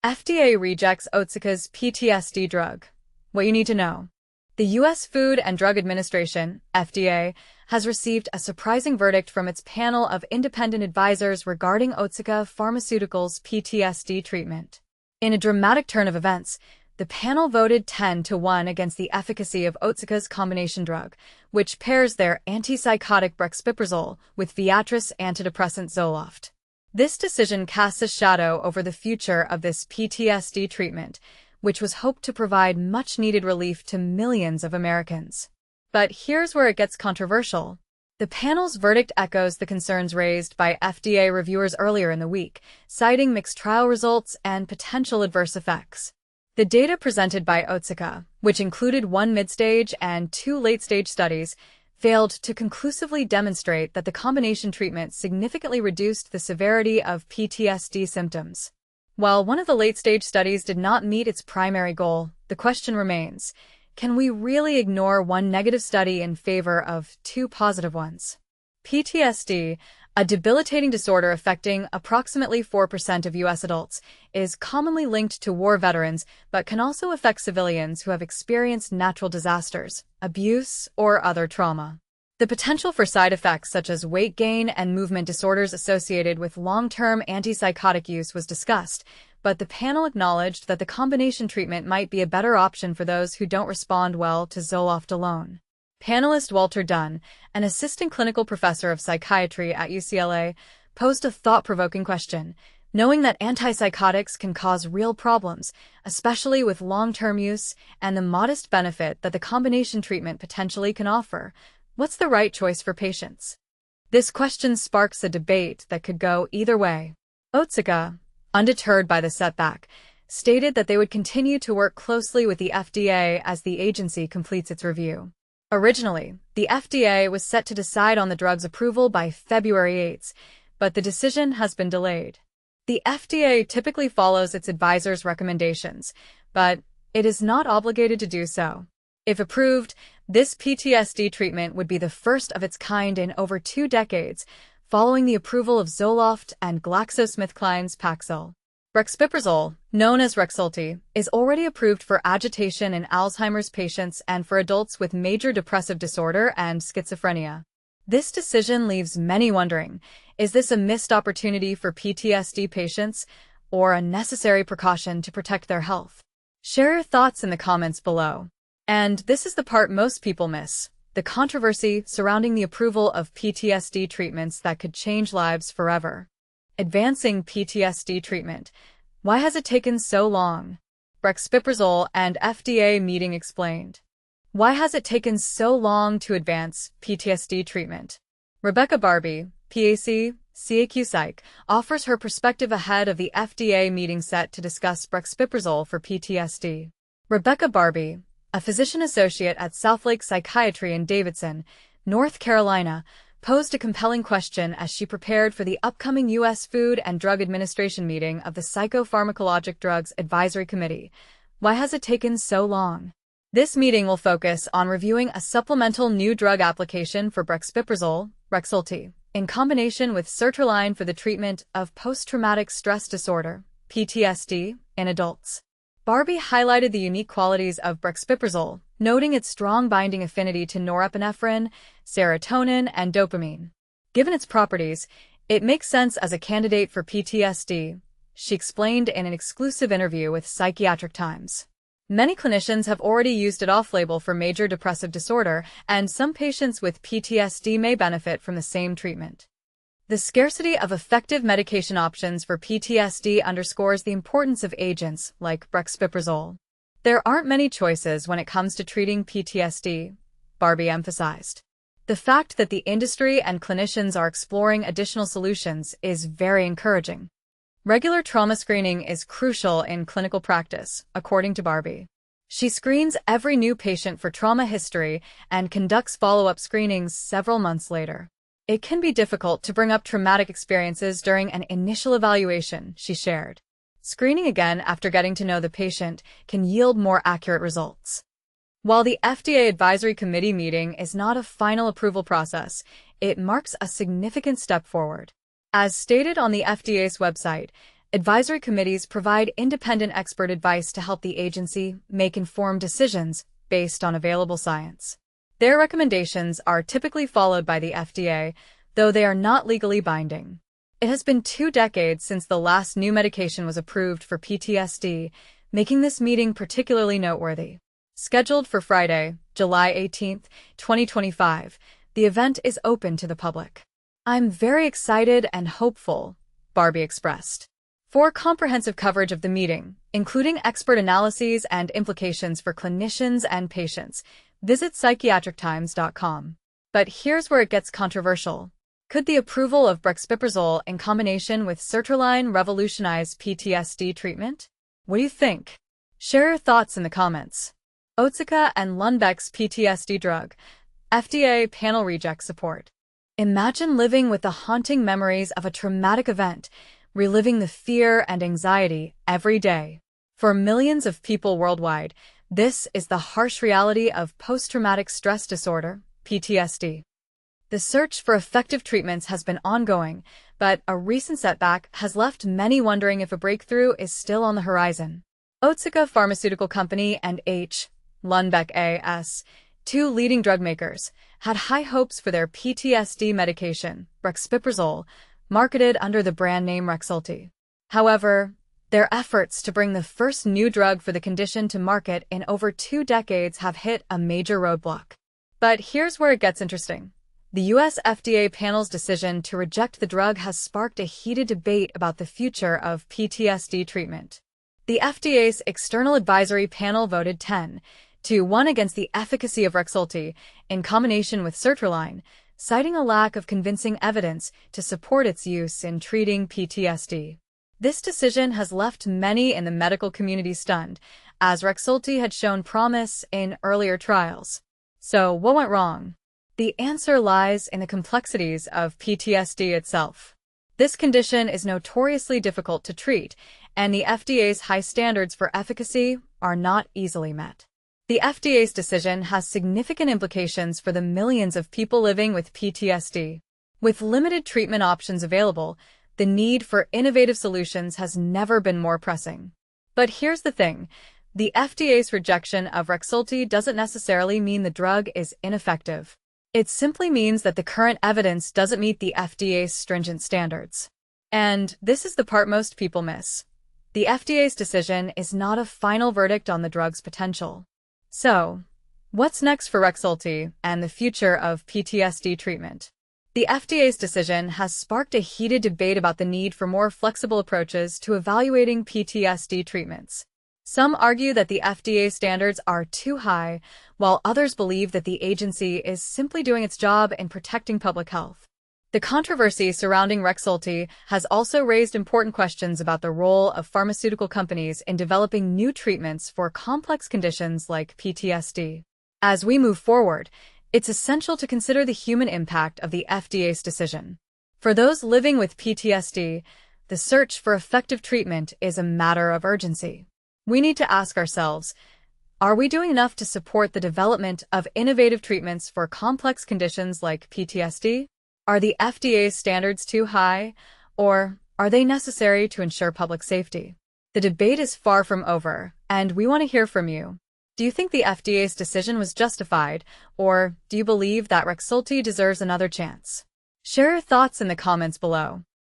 FDA rejects Otsuka's PTSD drug. What you need to know. The U.S. Food and Drug Administration, FDA, has received a surprising verdict from its panel of independent advisors regarding Otsuka Pharmaceuticals' PTSD treatment. In a dramatic turn of events, the panel voted 10-1 against the efficacy of Otsuka's combination drug, which pairs their antipsychotic Brexpiprazole with Viatris antidepressant Zoloft. This decision casts a shadow over the future of this PTSD treatment, which was hoped to provide much-needed relief to millions of Americans. But here's where it gets controversial. The panel's verdict echoes the concerns raised by FDA reviewers earlier in the week, citing mixed trial results and potential adverse effects. The data presented by Otsuka, which included 1 mid-stage and 2 late-stage studies, failed to conclusively demonstrate that the combination treatment significantly reduced the severity of PTSD symptoms. While one of the late-stage studies did not meet its primary goal, the question remains, can we really ignore one negative study in favor of 2 positive ones? PTSD, a debilitating disorder affecting approximately 4% of U.S. adults, is commonly linked to war veterans but can also affect civilians who have experienced natural disasters, abuse, or other trauma. The potential for side effects such as weight gain and movement disorders associated with long-term antipsychotic use was discussed, but the panel acknowledged that the combination treatment might be a better option for those who don't respond well to Zoloft alone. Panelist Walter Dunn, an assistant clinical professor of psychiatry at UCLA, posed a thought-provoking question. Knowing that antipsychotics can cause real problems, especially with long-term use, and the modest benefit that the combination treatment potentially can offer, what's the right choice for patients? This question sparks a debate that could go either way. Otsuka, undeterred by the setback, stated that they would continue to work closely with the FDA as the agency completes its review. Originally, the FDA was set to decide on the drug's approval by February 8, but the decision has been delayed. The FDA typically follows its advisors' recommendations, but it is not obligated to do so. If approved, this PTSD treatment would be the first of its kind in over 2 decades, following the approval of Zoloft and GlaxoSmithKline's Paxil. Brexpiprazole, known as Rexulti, is already approved for agitation in Alzheimer's patients and for adults with major depressive disorder and schizophrenia. This decision leaves many wondering, is this a missed opportunity for PTSD patients or a necessary precaution to protect their health? Share your thoughts in the comments below. And this is the part most people miss, the controversy surrounding the approval of PTSD treatments that could change lives forever. Advancing PTSD treatment. Why has it taken so long? Brexpiprazole and FDA meeting explained. Why has it taken so long to advance PTSD treatment? Rebecca Barbie, PAC, CAQ Psych, offers her perspective ahead of the FDA meeting set to discuss Brexpiprazole for PTSD. Rebecca Barbie, a physician associate at Southlake Psychiatry in Davidson, North Carolina, posed a compelling question as she prepared for the upcoming U.S. Food and Drug Administration meeting of the Psychopharmacologic Drugs Advisory Committee. Why has it taken so long? This meeting will focus on reviewing a supplemental new drug application for Brexpiprazole, Rexulti, in combination with sertraline for the treatment of post-traumatic stress disorder, PTSD, in adults. Barbie highlighted the unique qualities of Brexpiprazole, noting its strong binding affinity to norepinephrine, serotonin, and dopamine. Given its properties, it makes sense as a candidate for PTSD, she explained in an exclusive interview with Psychiatric Times. Many clinicians have already used it off-label for major depressive disorder, and some patients with PTSD may benefit from the same treatment. The scarcity of effective medication options for PTSD underscores the importance of agents like Brexpiprazole. There aren't many choices when it comes to treating PTSD, Barbie emphasized. The fact that the industry and clinicians are exploring additional solutions is very encouraging. Regular trauma screening is crucial in clinical practice, according to Barbie. She screens every new patient for trauma history and conducts follow-up screenings several months later. It can be difficult to bring up traumatic experiences during an initial evaluation, she shared. Screening again after getting to know the patient can yield more accurate results. While the FDA Advisory Committee meeting is not a final approval process, it marks a significant step forward. As stated on the FDA's website, Advisory committees provide independent expert advice to help the agency make informed decisions based on available science. Their recommendations are typically followed by the FDA, though they are not legally binding. It has been 2 decades since the last new medication was approved for PTSD, making this meeting particularly noteworthy. Scheduled for Friday, July 18, 2025, the event is open to the public. "I'm very excited and hopeful," Barbie expressed. For comprehensive coverage of the meeting, including expert analyses and implications for clinicians and patients, visit psychiatrictimes.com. But here's where it gets controversial. Could the approval of Brexpiprazole in combination with sertraline revolutionize PTSD treatment? What do you think? Share your thoughts in the comments. Otsuka and Lundbeck's PTSD drug, FDA panel reject support. Imagine living with the haunting memories of a traumatic event, reliving the fear and anxiety every day. For millions of people worldwide, this is the harsh reality of post-traumatic stress disorder, PTSD. The search for effective treatments has been ongoing, but a recent setback has left many wondering if a breakthrough is still on the horizon. Otsuka Pharmaceutical Company and Lundbeck A.S., 2 leading drug makers, had high hopes for their PTSD medication, Brexpiprazole, marketed under the brand name Rexulti. However, their efforts to bring the first new drug for the condition to market in over 2 decades have hit a major roadblock. But here's where it gets interesting. The U.S. FDA panel's decision to reject the drug has sparked a heated debate about the future of PTSD treatment. The FDA's external advisory panel voted 10-1 against the efficacy of Rexulti in combination with sertraline, citing a lack of convincing evidence to support its use in treating PTSD. This decision has left many in the medical community stunned, as Rexulti had shown promise in earlier trials. So, what went wrong? The answer lies in the complexities of PTSD itself. This condition is notoriously difficult to treat, and the FDA's high standards for efficacy are not easily met. The FDA's decision has significant implications for the millions of people living with PTSD. With limited treatment options available, the need for innovative solutions has never been more pressing. But here's the thing. The FDA's rejection of Rexulti doesn't necessarily mean the drug is ineffective. It simply means that the current evidence doesn't meet the FDA's stringent standards. And this is the part most people miss. The FDA's decision is not a final verdict on the drug's potential. So, what's next for Rexulti and the future of PTSD treatment? The FDA's decision has sparked a heated debate about the need for more flexible approaches to evaluating PTSD treatments. Some argue that the FDA standards are too high, while others believe that the agency is simply doing its job in protecting public health. The controversy surrounding Rexulti has also raised important questions about the role of pharmaceutical companies in developing new treatments for complex conditions like PTSD. As we move forward, it's essential to consider the human impact of the FDA's decision. For those living with PTSD, the search for effective treatment is a matter of urgency. We need to ask ourselves, are we doing enough to support the development of innovative treatments for complex conditions like PTSD? Are the FDA's standards too high, or are they necessary to ensure public safety? The debate is far from over, and we want to hear from you. Do you think the FDA's decision was justified, or do you believe that Rexulti deserves another chance? Share your thoughts in the comments below.